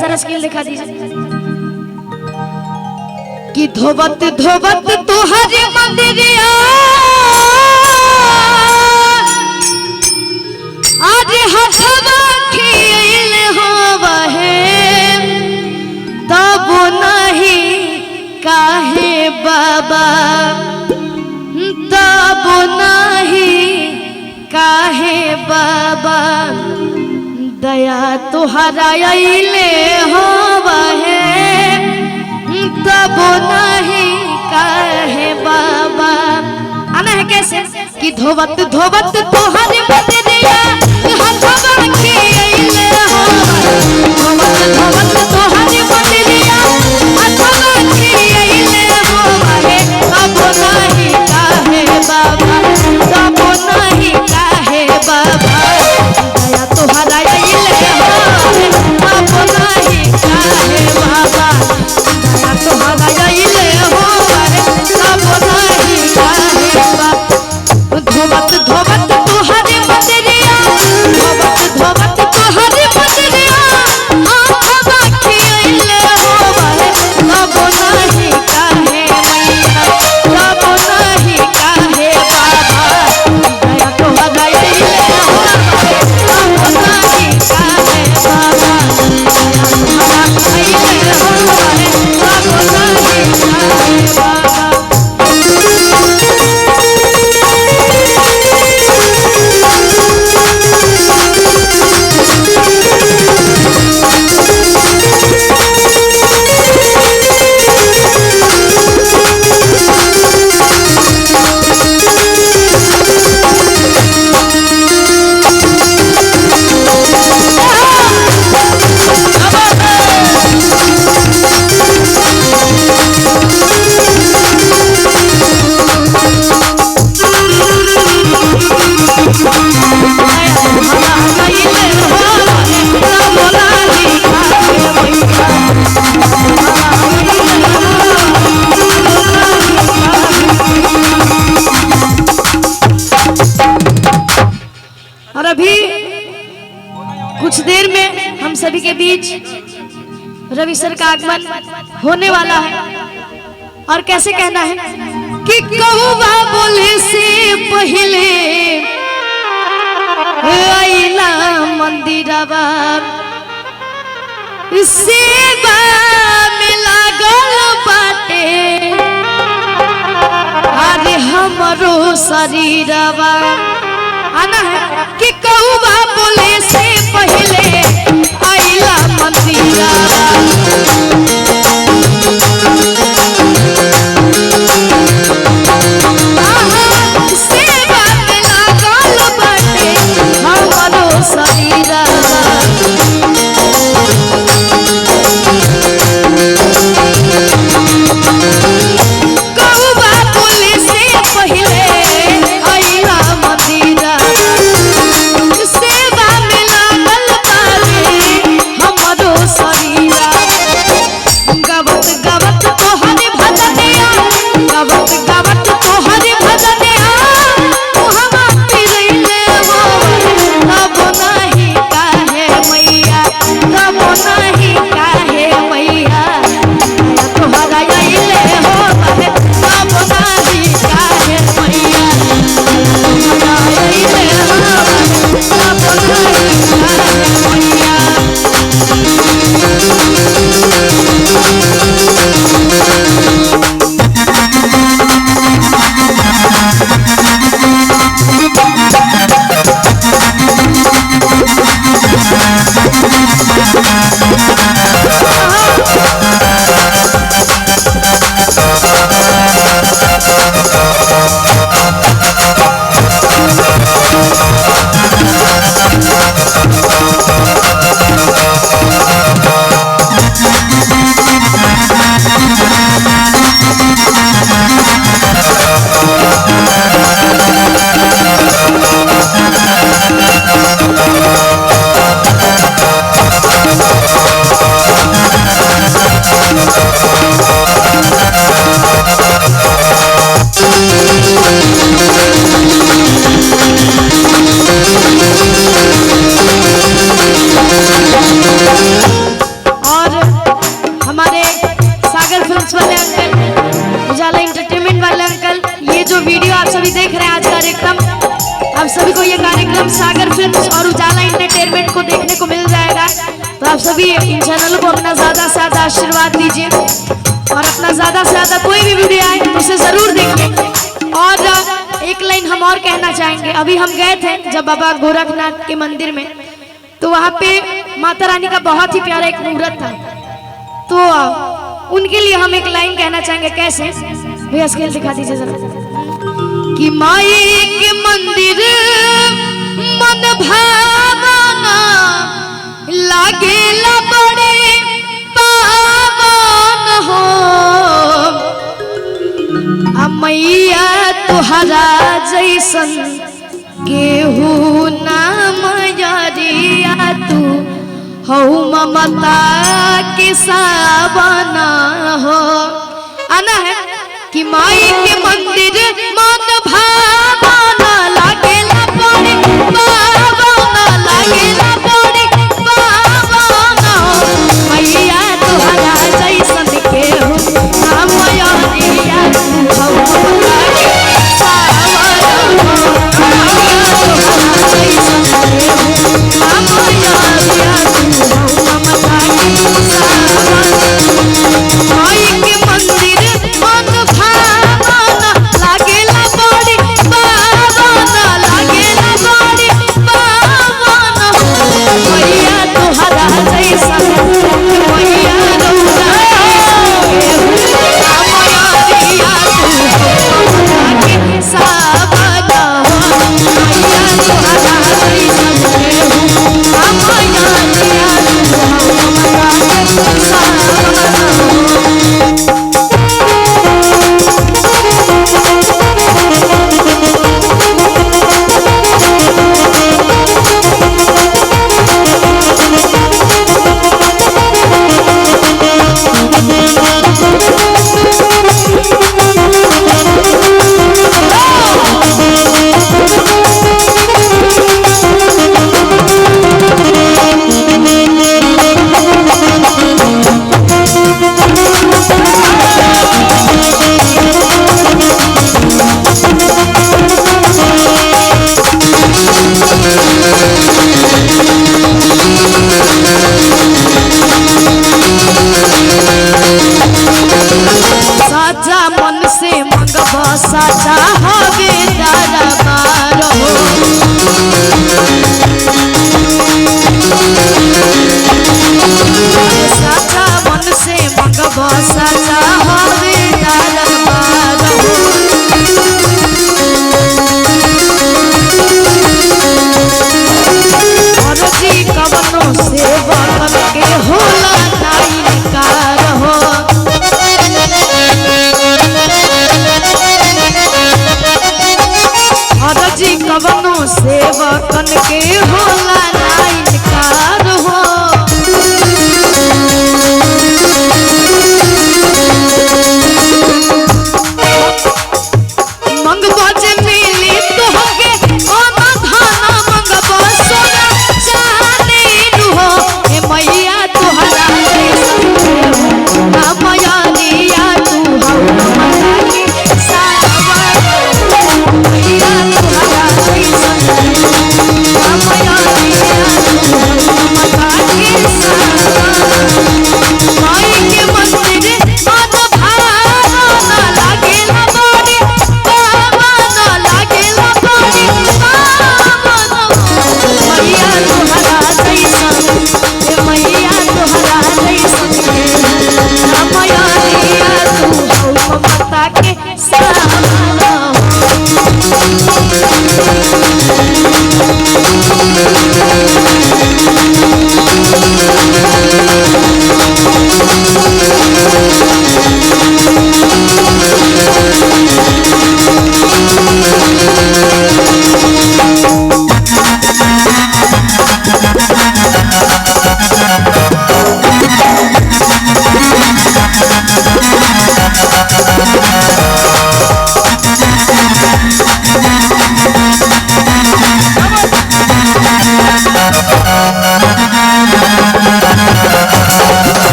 जरा स्किल दिखा दीजिए कि धोवत धोवत तुहरी मंदिरिया आज हथवा खियल होवा है तब नहीं काहे बाबा तब नहीं काहे बाबा दया तुहरा अइले होवा है तब नहीं काहे बाबा। आना है कैसे कि धोवत धोवत तुहरी मंदिरिया हथवा खियल होवा धोवत धोवत तुहरी मंदिरिया हथवा खियल होवा है तब नहीं काहे बाबा तब नहीं काहे बाबा दया तुहरा अइले होवा तब नहीं काहे बाबा दया तुहरा अइले होवा तब नहीं काहे बाबा। धोवत धोवत तुहरी मंदिरिया धोवत धोवत तुहरी मंदिरिया हथवा खियल होवा तब नहीं काहे मैया तब नहीं काहे बाबा दया तुहरा अइले होवा तब नहीं काहे बाबा दया तुहरा अइले होवा तब नहीं काहे बाबा। और अभी कुछ देर में हम सभी के बीच रवि सर का आगमन होने वाला है और कैसे कहना है कि कौवा बोले से पहले आइला मंदिरवा सेवा में लागल बाटे अरे हमरो शरीरवा। आना है कि कौवा बोले से पहले आइला मंदिरवा सेवा में लागल बाटे हमरो शरीरवा। कौवा बोले से पहले आइला मंदिरवा सेवा में लागल बाटे हमरो शरीरवा। सागर फिल्म्स और उजाला एंटरटेनमेंट को देखने को मिल जाएगा। तो आप सभी इन चैनल को अपना ज्यादा से ज्यादा आशीर्वाद दीजिए और अपना ज्यादा से ज्यादा कोई भी वीडियो आए तो उसे जरूर देखिए। और एक लाइन हम और कहना चाहेंगे, अभी हम गए थे जब बाबा गोरखनाथ के मंदिर में, तो वहाँ पे माता रानी का बहुत ही प्यारा एक मूर्त था, तो उनके लिए हम एक लाइन कहना चाहेंगे। कैसे भैया स्केल दिखा दीजिए जरा। कि माई के मंदिर मन भावना लागेला बड़े पावन हो, मैया तुहरा जैसन केहू नाम जरिया, तू हो ममता के सावना हो। आना है कि माई के मंदिर मन भावना लागेला बड़े पावना, लागेला बड़े पावना, मैया तुहरा जैसन केहू नाम जरिया, तू हो ममता के सावना हो, मैया तुहरा जैसन केहू नाम जरिया, तू हो ममता के सावना। माई के मंदिर मन भावना लागेला बड़े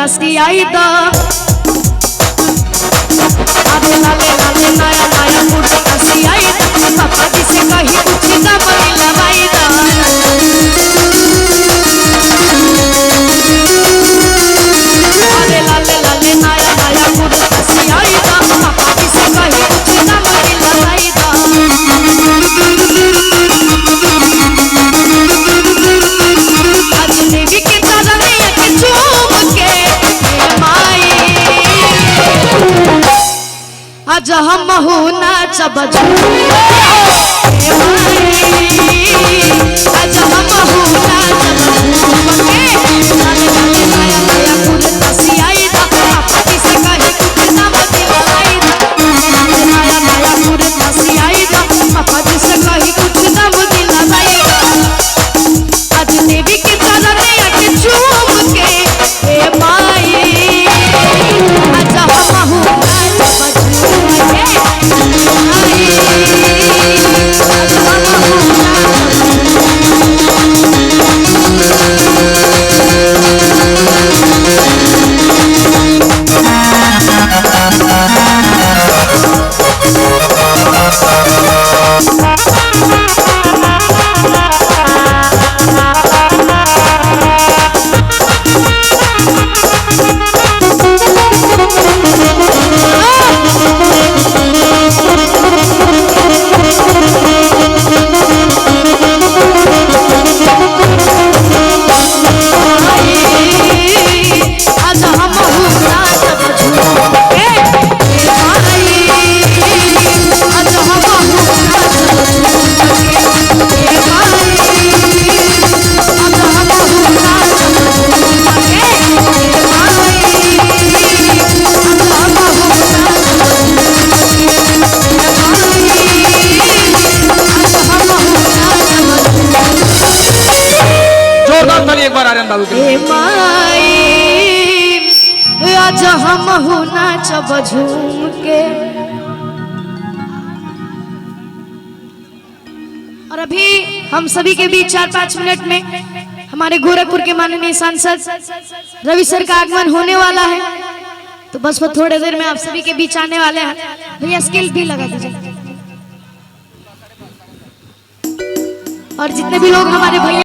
रसियाई दा अरे लाले लाले नया नया कुर्ता रसियाई दा पापा जी से कही कुछ ना बनी लवाई दा अरे लाले लाले नया नया कुर्ता रसियाई दा पापा जी से कही कुछ ना बनी लवाई दा आज देवी के चरण के चूम के माई आज हम हो नाचब झूम के आज हम हो नाचब झूम के लाले लाले नया नया कुर्ता सियाई दा पापा जी से कहे कुछ ना बदलाई दा लाले नया नया कुर्ता सियाई दा पापा जी से कहे कुछ ना बदलाई दा आज देवी के चरण के चूम के हे माई आज हम हो नाचब झूम के माई आज हम हो आज हम हो नाचब झूम के हे माई आज हम हो नाचब झूम के हे माई आज हम हो नाचब झूम के हे माई आज हम हो नाचब झूम के हे माई आज हम हो नाचब जोरदार ताली एक बार आर्यन बाबू के लिए। हे माई आज हम हो नाचब झूम के। और अभी हम सभी के बीच 4-5 मिनट में हमारे गोरखपुर के माननीय सांसद रवि सर का आगमन होने वाला है, तो बस वो थोड़ी देर में आप सभी के बीच आने वाले हैं। भैया स्केल भी लगा दीजिए। और जितने भी लोग हमारे भैया